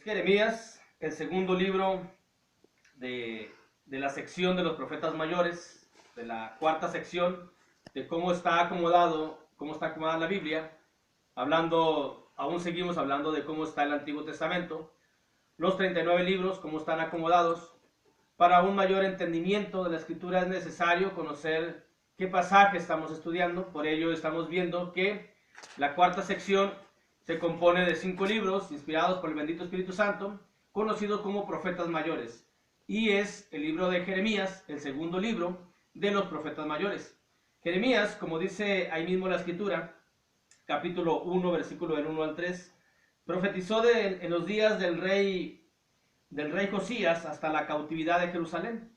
Jeremías, el segundo libro de la sección de los profetas mayores, de la cuarta sección, de cómo está acomodada la Biblia, aún seguimos hablando de cómo está el Antiguo Testamento, los 39 libros, cómo están acomodados. Para un mayor entendimiento de la Escritura es necesario conocer qué pasaje estamos estudiando. Por ello estamos viendo que la cuarta sección se compone de 5 libros inspirados por el bendito Espíritu Santo, conocidos como profetas mayores. Y es el libro de Jeremías, el segundo libro de los profetas mayores. Jeremías, como dice ahí mismo la Escritura, capítulo 1, versículo del 1 al 3, profetizó en los días del rey Josías hasta la cautividad de Jerusalén.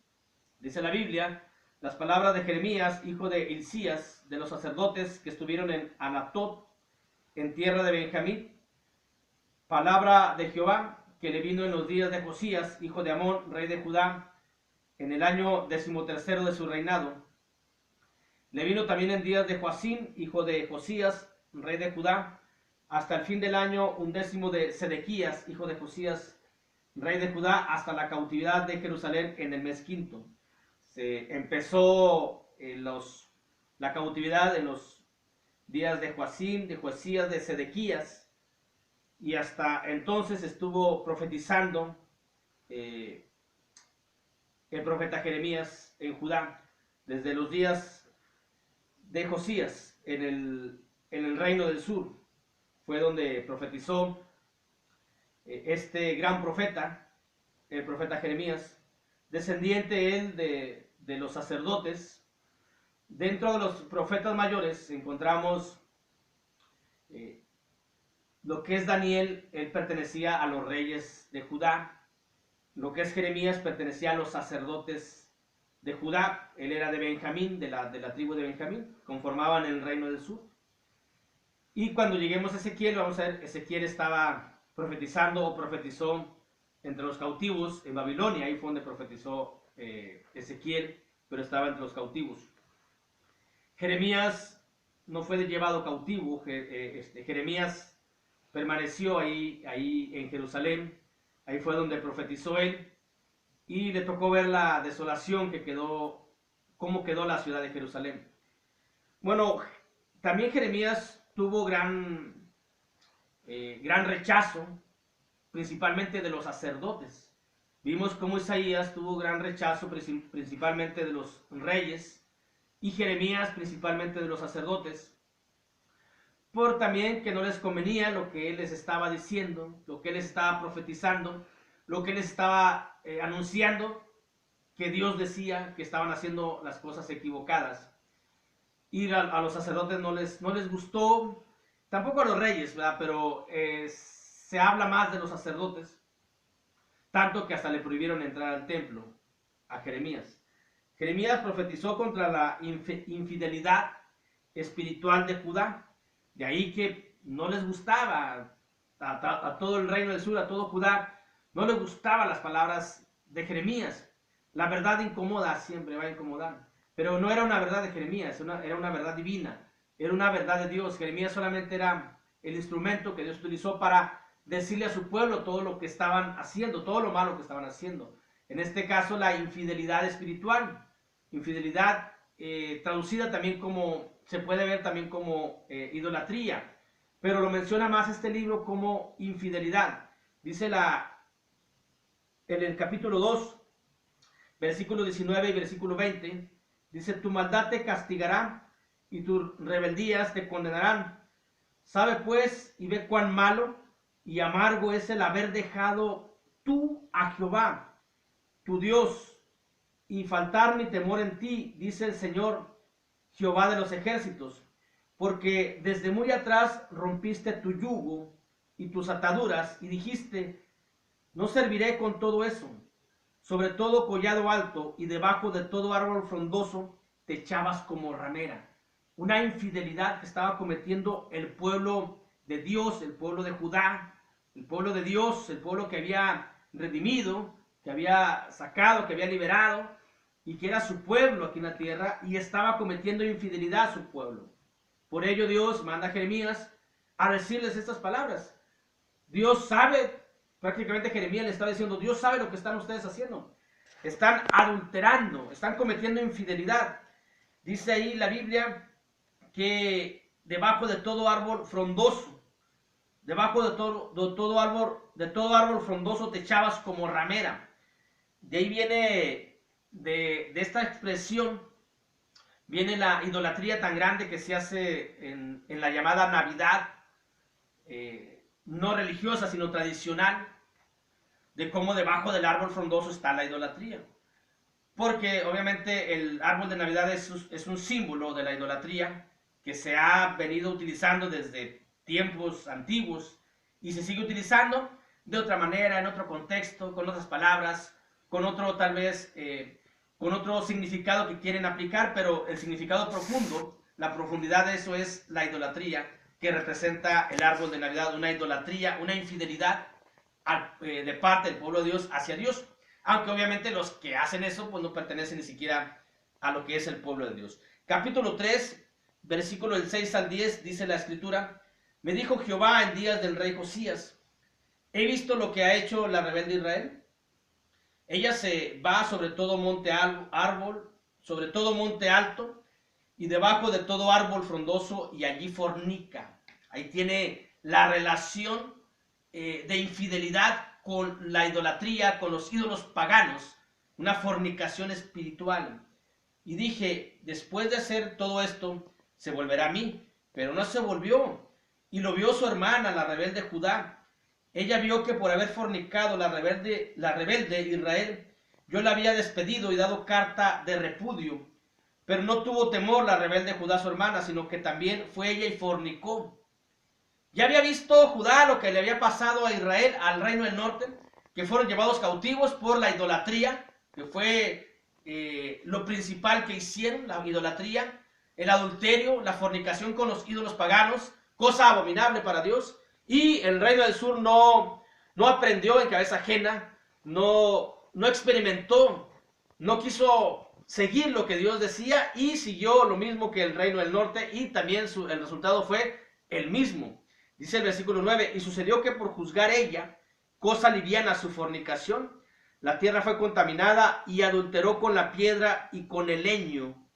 Dice la Biblia, las palabras de Jeremías, hijo de Hilcías, de los sacerdotes que estuvieron en Anatot, en tierra de Benjamín, palabra de Jehová que le vino en los días de Josías, hijo de Amón, rey de Judá, en el año 13º de su reinado. Le vino también en días de Joacim, hijo de Josías, rey de Judá, hasta el fin del año 11 de Sedequías, hijo de Josías, rey de Judá, hasta la cautividad de Jerusalén en el mes quinto. Se empezó la cautividad en los días de Joacim, de Josías, de Sedequías, y hasta entonces estuvo profetizando el profeta Jeremías en Judá, desde los días de Josías en el reino del sur. Fue donde profetizó este gran profeta, el profeta Jeremías, descendiente él de los sacerdotes. Dentro de los profetas mayores encontramos lo que es Daniel, él pertenecía a los reyes de Judá. Lo que es Jeremías pertenecía a los sacerdotes de Judá. Él era de Benjamín, de la tribu de Benjamín, conformaban el reino del sur. Y cuando lleguemos a Ezequiel, vamos a ver, Ezequiel estaba profetizando o profetizó entre los cautivos en Babilonia. Ahí fue donde profetizó Ezequiel, pero estaba entre los cautivos. Jeremías no fue llevado cautivo. Jeremías permaneció ahí en Jerusalén. Ahí fue donde profetizó él. Y le tocó ver la desolación que quedó, cómo quedó la ciudad de Jerusalén. Bueno, también Jeremías tuvo gran rechazo, principalmente de los sacerdotes. Vimos cómo Isaías tuvo gran rechazo principalmente de los reyes, y Jeremías principalmente de los sacerdotes, por también que no les convenía lo que él les estaba diciendo, lo que él les estaba profetizando, lo que él les estaba anunciando, que Dios decía que estaban haciendo las cosas equivocadas. Y a los sacerdotes no les gustó, tampoco a los reyes, ¿verdad? Pero se habla más de los sacerdotes, tanto que hasta le prohibieron entrar al templo a Jeremías. Jeremías profetizó contra la infidelidad espiritual de Judá. De ahí que no les gustaba a todo el reino del sur, a todo Judá, no les gustaban las palabras de Jeremías. La verdad incomoda, siempre va a incomodar. Pero no era una verdad de Jeremías, era una verdad divina, era una verdad de Dios. Jeremías solamente era el instrumento que Dios utilizó para decirle a su pueblo todo lo que estaban haciendo, todo lo malo que estaban haciendo. En este caso, la infidelidad espiritual, infidelidad traducida también como, se puede ver también como idolatría, pero lo menciona más este libro como infidelidad. Dice en el capítulo 2, versículo 19 y versículo 20, dice: tu maldad te castigará y tus rebeldías te condenarán. Sabe pues y ve cuán malo y amargo es el haber dejado tú a Jehová, tu Dios, y faltar mi temor en ti, dice el Señor, Jehová de los ejércitos, porque desde muy atrás rompiste tu yugo y tus ataduras, y dijiste: no serviré con todo eso. Sobre todo collado alto y debajo de todo árbol frondoso te echabas como ramera. Una infidelidad que estaba cometiendo el pueblo de Dios, el pueblo de Judá, el pueblo de Dios, el pueblo que había redimido, que había sacado, que había liberado, y que era su pueblo aquí en la tierra, y estaba cometiendo infidelidad a su pueblo. Por ello Dios manda a Jeremías a decirles estas palabras. Dios sabe Prácticamente Jeremías le estaba diciendo, Dios sabe lo que están ustedes haciendo. Están adulterando, están cometiendo infidelidad. Dice ahí la Biblia que debajo de todo árbol frondoso, debajo de todo árbol frondoso te echabas como ramera. De ahí viene, de esta expresión, viene la idolatría tan grande que se hace en la llamada Navidad, no religiosa, sino tradicional, de cómo debajo del árbol frondoso está la idolatría. Porque obviamente el árbol de Navidad es un símbolo de la idolatría que se ha venido utilizando desde tiempos antiguos y se sigue utilizando de otra manera, en otro contexto, con otras palabras, con otro tal vez, con otro significado que quieren aplicar, pero el significado profundo, la profundidad de eso es la idolatría que representa el árbol de Navidad, una idolatría, una infidelidad de parte del pueblo de Dios hacia Dios. Aunque obviamente los que hacen eso pues no pertenecen ni siquiera a lo que es el pueblo de Dios. Capítulo 3, versículo del 6 al 10, dice la escritura: me dijo Jehová en días del rey Josías, he visto lo que ha hecho la rebelde Israel. Ella se va sobre todo monte sobre todo monte alto, y debajo de todo árbol frondoso, y allí fornica. Ahí tiene la relación de infidelidad con la idolatría, con los ídolos paganos, una fornicación espiritual. Y dije, después de hacer todo esto, se volverá a mí, pero no se volvió. Y lo vio su hermana, la rebelde Judá. Ella vio que por haber fornicado la rebelde Israel, yo la había despedido y dado carta de repudio. Pero no tuvo temor la rebelde Judá, su hermana, sino que también fue ella y fornicó. Ya había visto Judá lo que le había pasado a Israel, al reino del norte, que fueron llevados cautivos por la idolatría, que fue lo principal que hicieron, la idolatría, el adulterio, la fornicación con los ídolos paganos, cosa abominable para Dios. Y el reino del sur no aprendió en cabeza ajena, no experimentó, no quiso seguir lo que Dios decía y siguió lo mismo que el reino del norte, y también el resultado fue el mismo. Dice el versículo 9, y sucedió que por juzgar ella, cosa liviana su fornicación, la tierra fue contaminada y adulteró con la piedra y con el leño.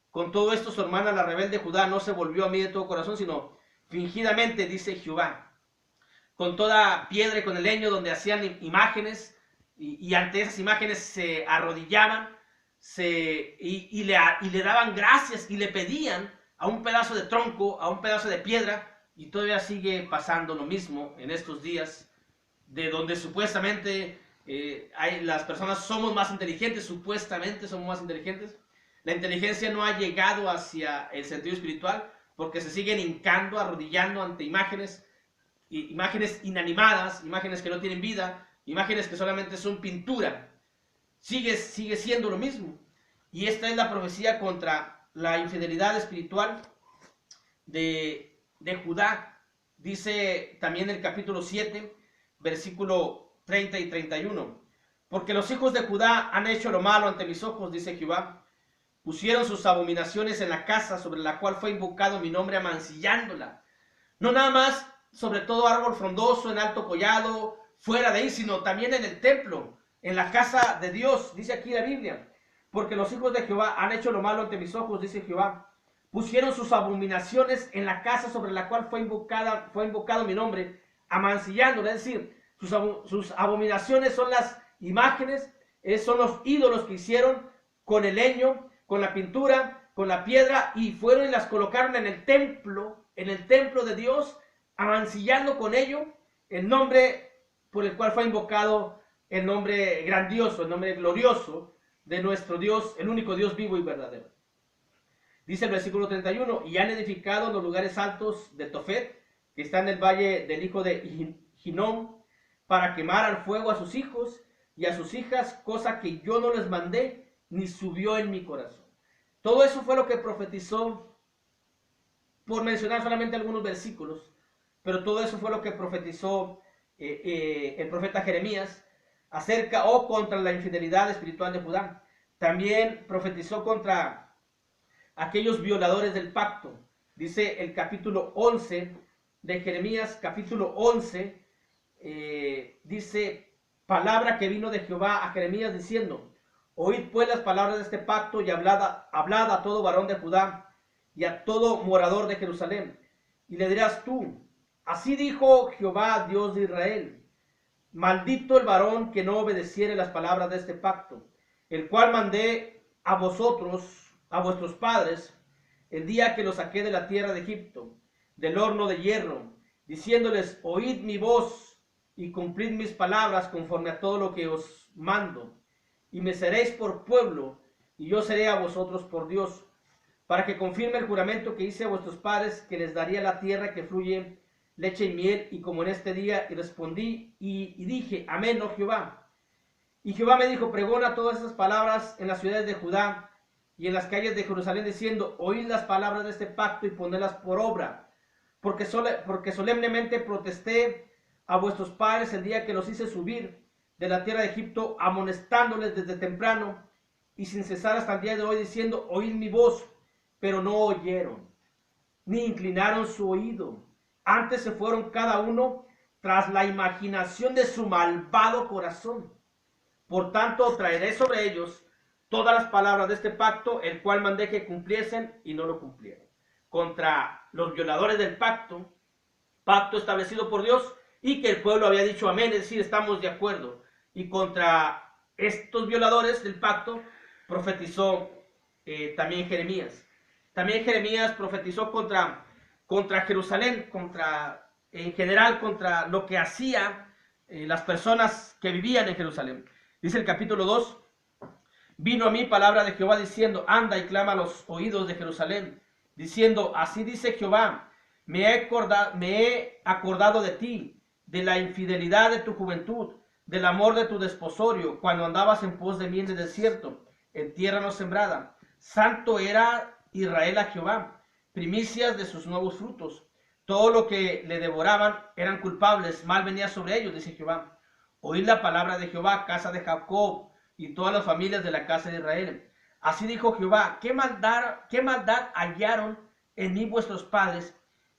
Con todo esto su hermana la rebelde Judá no se volvió a mí de todo corazón, sino fingidamente, dice Jehová, con toda piedra y con el leño, donde hacían imágenes, y ante esas imágenes se arrodillaban, y le daban gracias y le pedían a un pedazo de tronco, a un pedazo de piedra. Y todavía sigue pasando lo mismo en estos días, de donde supuestamente las personas somos más inteligentes, supuestamente somos más inteligentes. La inteligencia no ha llegado hacia el sentido espiritual, porque se siguen hincando, arrodillando ante imágenes inanimadas, imágenes que no tienen vida, imágenes que solamente son pintura. Sigue siendo lo mismo. Y esta es la profecía contra la infidelidad espiritual de Judá. Dice también el capítulo 7, versículo 30 y 31. Porque los hijos de Judá han hecho lo malo ante mis ojos, dice Jehová. Pusieron sus abominaciones en la casa sobre la cual fue invocado mi nombre, amancillándola. No nada más sobre todo árbol frondoso, en alto collado, fuera de ahí, sino también en el templo, en la casa de Dios, dice aquí la Biblia. Porque los hijos de Jehová han hecho lo malo ante mis ojos, dice Jehová. Pusieron sus abominaciones en la casa sobre la cual fue invocado mi nombre, amancillándola. Es decir, sus abominaciones son las imágenes, son los ídolos que hicieron con el leño, con la pintura, con la piedra, y fueron y las colocaron en el templo de Dios, amancillando con ello el nombre por el cual fue invocado, el nombre grandioso, el nombre glorioso de nuestro Dios, el único Dios vivo y verdadero. Dice el versículo 31, y han edificado los lugares altos de Tofet, que está en el valle del hijo de Hinnom, para quemar al fuego a sus hijos y a sus hijas, cosa que yo no les mandé, ni subió en mi corazón. Todo eso fue lo que profetizó, por mencionar solamente algunos versículos, pero todo eso fue lo que profetizó el profeta Jeremías acerca o contra la infidelidad espiritual de Judá. También profetizó contra aquellos violadores del pacto. Dice el capítulo 11 de Jeremías, capítulo 11, dice, palabra que vino de Jehová a Jeremías diciendo, oíd pues las palabras de este pacto y hablad a todo varón de Judá y a todo morador de Jerusalén. Y le dirás tú, así dijo Jehová, Dios de Israel, maldito el varón que no obedeciere las palabras de este pacto, el cual mandé a vosotros, a vuestros padres, el día que los saqué de la tierra de Egipto, del horno de hierro, diciéndoles, oíd mi voz y cumplid mis palabras conforme a todo lo que os mando, y me seréis por pueblo, y yo seré a vosotros por Dios, para que confirme el juramento que hice a vuestros padres, que les daría la tierra que fluye leche y miel, y como en este día, y respondí y dije, amén, oh Jehová. Y Jehová me dijo, pregona todas esas palabras en las ciudades de Judá y en las calles de Jerusalén, diciendo, oíd las palabras de este pacto y ponedlas por obra, porque solemnemente protesté a vuestros padres el día que los hice subir de la tierra de Egipto, amonestándoles desde temprano y sin cesar hasta el día de hoy, diciendo, oíd mi voz, pero no oyeron, ni inclinaron su oído. Antes se fueron cada uno tras la imaginación de su malvado corazón. Por tanto, traeré sobre ellos todas las palabras de este pacto, el cual mandé que cumpliesen y no lo cumplieron. Contra los violadores del pacto, pacto establecido por Dios y que el pueblo había dicho amén, es decir, estamos de acuerdo. Y contra estos violadores del pacto profetizó también Jeremías. También Jeremías profetizó contra Jerusalén, en general contra lo que hacían las personas que vivían en Jerusalén. Dice el capítulo 2, vino a mí palabra de Jehová diciendo, anda y clama a los oídos de Jerusalén, diciendo, así dice Jehová, me he acordado de ti, de la infidelidad de tu juventud, del amor de tu desposorio, cuando andabas en pos de mí en el desierto, en tierra no sembrada. Santo era Israel a Jehová, primicias de sus nuevos frutos. Todo lo que le devoraban eran culpables, mal venía sobre ellos, dice Jehová. Oíd la palabra de Jehová, casa de Jacob, y todas las familias de la casa de Israel. Así dijo Jehová, ¿qué maldad hallaron en mí vuestros padres,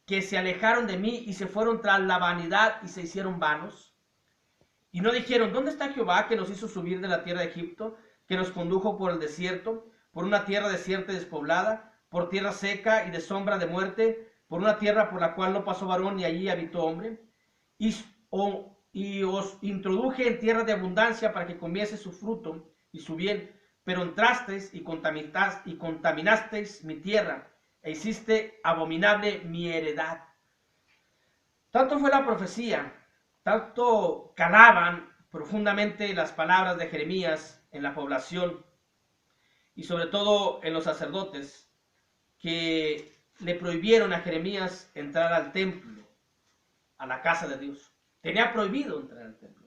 que se alejaron de mí y se fueron tras la vanidad y se hicieron vanos? Y no dijeron, ¿dónde está Jehová que nos hizo subir de la tierra de Egipto, que nos condujo por el desierto, por una tierra desierta y despoblada, por tierra seca y de sombra de muerte, por una tierra por la cual no pasó varón ni allí habitó hombre? Y os introduje en tierra de abundancia para que comiese su fruto y su bien, pero entrasteis y contaminasteis mi tierra, e hiciste abominable mi heredad. Tanto fue la profecía, tanto calaban profundamente las palabras de Jeremías en la población y sobre todo en los sacerdotes, que le prohibieron a Jeremías entrar al templo, a la casa de Dios. Tenía prohibido entrar al templo.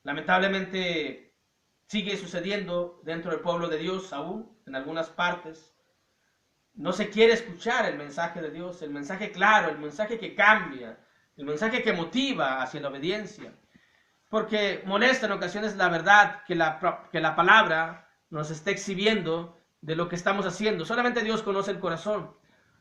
Lamentablemente sigue sucediendo dentro del pueblo de Dios aún, en algunas partes. No se quiere escuchar el mensaje de Dios, el mensaje claro, el mensaje que cambia, el mensaje que motiva hacia la obediencia. Porque molesta en ocasiones la verdad que la palabra nos está exhibiendo de lo que estamos haciendo. Solamente Dios conoce el corazón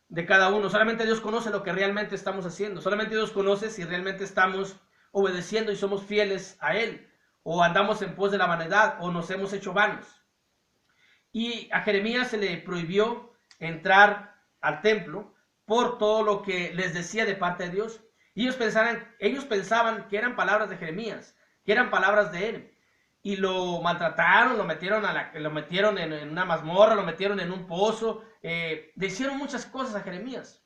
de cada uno. Solamente Dios conoce lo que realmente estamos haciendo. Solamente Dios conoce si realmente estamos obedeciendo y somos fieles a Él, o andamos en pos de la vanidad, o nos hemos hecho vanos. Y a Jeremías se le prohibió entrar al templo por todo lo que les decía de parte de Dios. Y ellos pensaban que eran palabras de Jeremías, que eran palabras de él. Y lo maltrataron, lo metieron en una mazmorra, lo metieron en un pozo, le hicieron muchas cosas a Jeremías.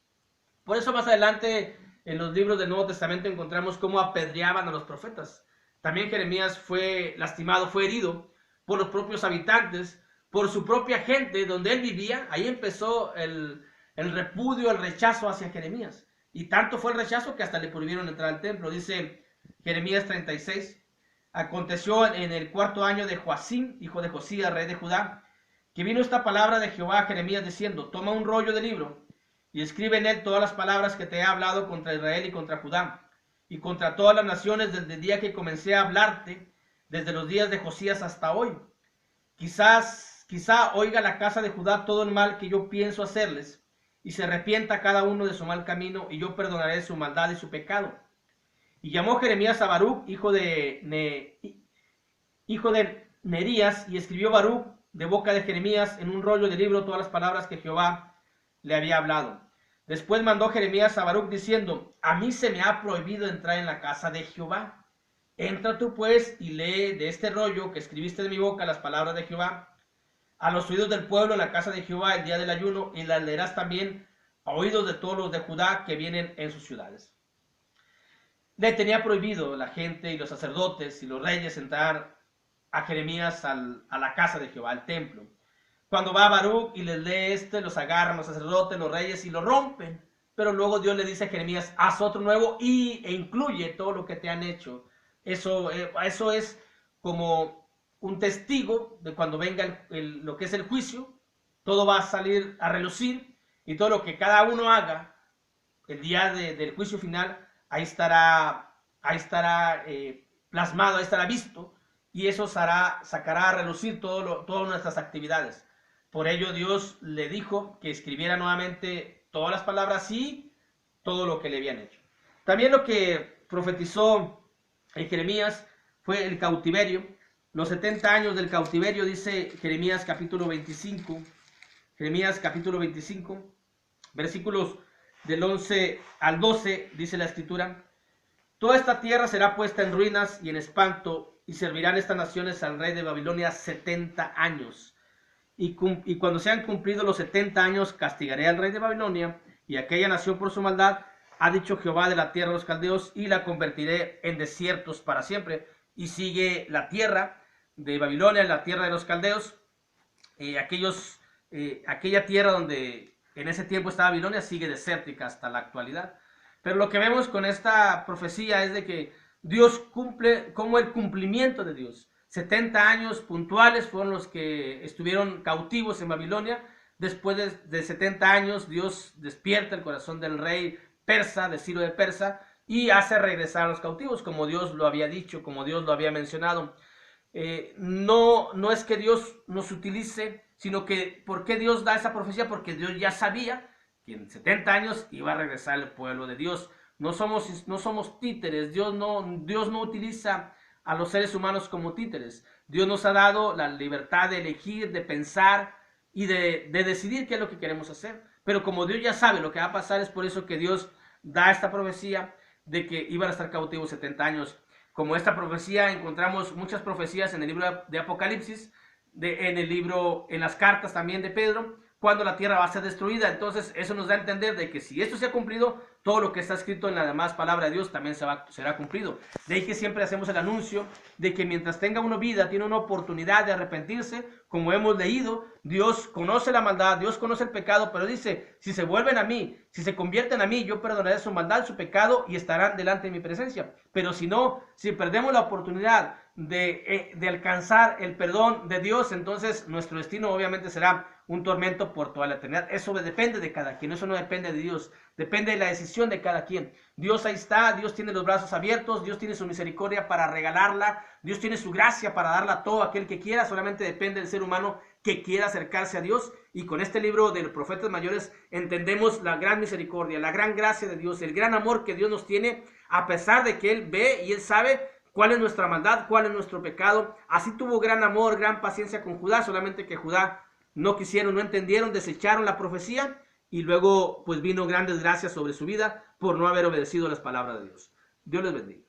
Por eso más adelante en los libros del Nuevo Testamento encontramos cómo apedreaban a los profetas. También Jeremías fue lastimado, fue herido por los propios habitantes, por su propia gente donde él vivía. Ahí empezó el repudio, el rechazo hacia Jeremías. Y tanto fue el rechazo que hasta le prohibieron entrar al templo. Dice Jeremías 36. Aconteció en el 4.º año de Joacim, hijo de Josías, rey de Judá, que vino esta palabra de Jehová a Jeremías diciendo, toma un rollo de libro y escribe en él todas las palabras que te he hablado contra Israel y contra Judá y contra todas las naciones desde el día que comencé a hablarte, desde los días de Josías hasta hoy. Quizá oiga la casa de Judá todo el mal que yo pienso hacerles y se arrepienta cada uno de su mal camino y yo perdonaré su maldad y su pecado. Y llamó Jeremías a Baruc, hijo de Nerías, y escribió Baruc de boca de Jeremías en un rollo de libro todas las palabras que Jehová le había hablado. Después mandó Jeremías a Baruc diciendo: a mí se me ha prohibido entrar en la casa de Jehová. Entra tú pues y lee de este rollo que escribiste de mi boca las palabras de Jehová a los oídos del pueblo en la casa de Jehová el día del ayuno, y las leerás también a oídos de todos los de Judá que vienen en sus ciudades. Le tenía prohibido la gente y los sacerdotes y los reyes entrar a Jeremías a la casa de Jehová, al templo. Cuando va Baruc y les lee los agarran los sacerdotes, los reyes, y lo rompen. Pero luego Dios le dice a Jeremías: haz otro nuevo e incluye todo lo que te han hecho. Eso es como un testigo de cuando venga lo que es el juicio. Todo va a salir a relucir, y todo lo que cada uno haga el día del juicio final, ahí estará plasmado, ahí estará visto, y eso sacará a relucir todas nuestras actividades. Por ello Dios le dijo que escribiera nuevamente todas las palabras y todo lo que le habían hecho. También lo que profetizó en Jeremías fue el cautiverio, los 70 años del cautiverio, dice Jeremías capítulo 25, versículos del 11 al 12, dice la escritura: toda esta tierra será puesta en ruinas y en espanto, y servirán estas naciones al rey de Babilonia 70 años. Y cuando sean cumplidos los 70 años, castigaré al rey de Babilonia y aquella nación por su maldad, ha dicho Jehová de la tierra de los caldeos, y la convertiré en desiertos para siempre. Y sigue la tierra de Babilonia, la tierra de los caldeos, aquella tierra donde en ese tiempo estaba Babilonia, sigue desértica hasta la actualidad. Pero lo que vemos con esta profecía es de que Dios cumple, como el cumplimiento de Dios. 70 años puntuales fueron los que estuvieron cautivos en Babilonia. Después de 70 años, Dios despierta el corazón del rey persa, de Ciro de Persa, y hace regresar a los cautivos, como Dios lo había dicho, como Dios lo había mencionado. No es que Dios nos utilice, sino que, ¿por qué Dios da esa profecía? Porque Dios ya sabía que en 70 años iba a regresar el pueblo de Dios. No somos títeres. Dios no utiliza a los seres humanos como títeres. Dios nos ha dado la libertad de elegir, de pensar y de decidir qué es lo que queremos hacer. Pero como Dios ya sabe lo que va a pasar, es por eso que Dios da esta profecía de que iban a estar cautivos 70 años. Como esta profecía, encontramos muchas profecías en el libro de Apocalipsis, en las cartas también de Pedro, cuando la tierra va a ser destruida. Entonces eso nos da a entender de que si esto se ha cumplido, todo lo que está escrito en la demás palabra de Dios también será cumplido. De ahí que siempre hacemos el anuncio de que mientras tenga uno vida, tiene una oportunidad de arrepentirse. Como hemos leído, Dios conoce la maldad, Dios conoce el pecado, pero dice: si se vuelven a mí, si se convierten a mí, yo perdonaré su maldad, su pecado, y estarán delante de mi presencia. Pero si no, si perdemos la oportunidad de alcanzar el perdón de Dios, entonces nuestro destino obviamente será un tormento por toda la eternidad. Eso depende de cada quien, eso no depende de Dios, depende de la decisión de cada quien. Dios ahí está, Dios tiene los brazos abiertos, Dios tiene su misericordia para regalarla, Dios tiene su gracia para darla a todo aquel que quiera. Solamente depende del ser humano que quiera acercarse a Dios. Y con este libro de los profetas mayores entendemos la gran misericordia, la gran gracia de Dios, el gran amor que Dios nos tiene, a pesar de que Él ve y Él sabe cuál es nuestra maldad, cuál es nuestro pecado. Así tuvo gran amor, gran paciencia con Judá, solamente que Judá no quisieron, no entendieron, desecharon la profecía, y luego pues vino grandes gracias sobre su vida por no haber obedecido las palabras de Dios. Dios les bendiga.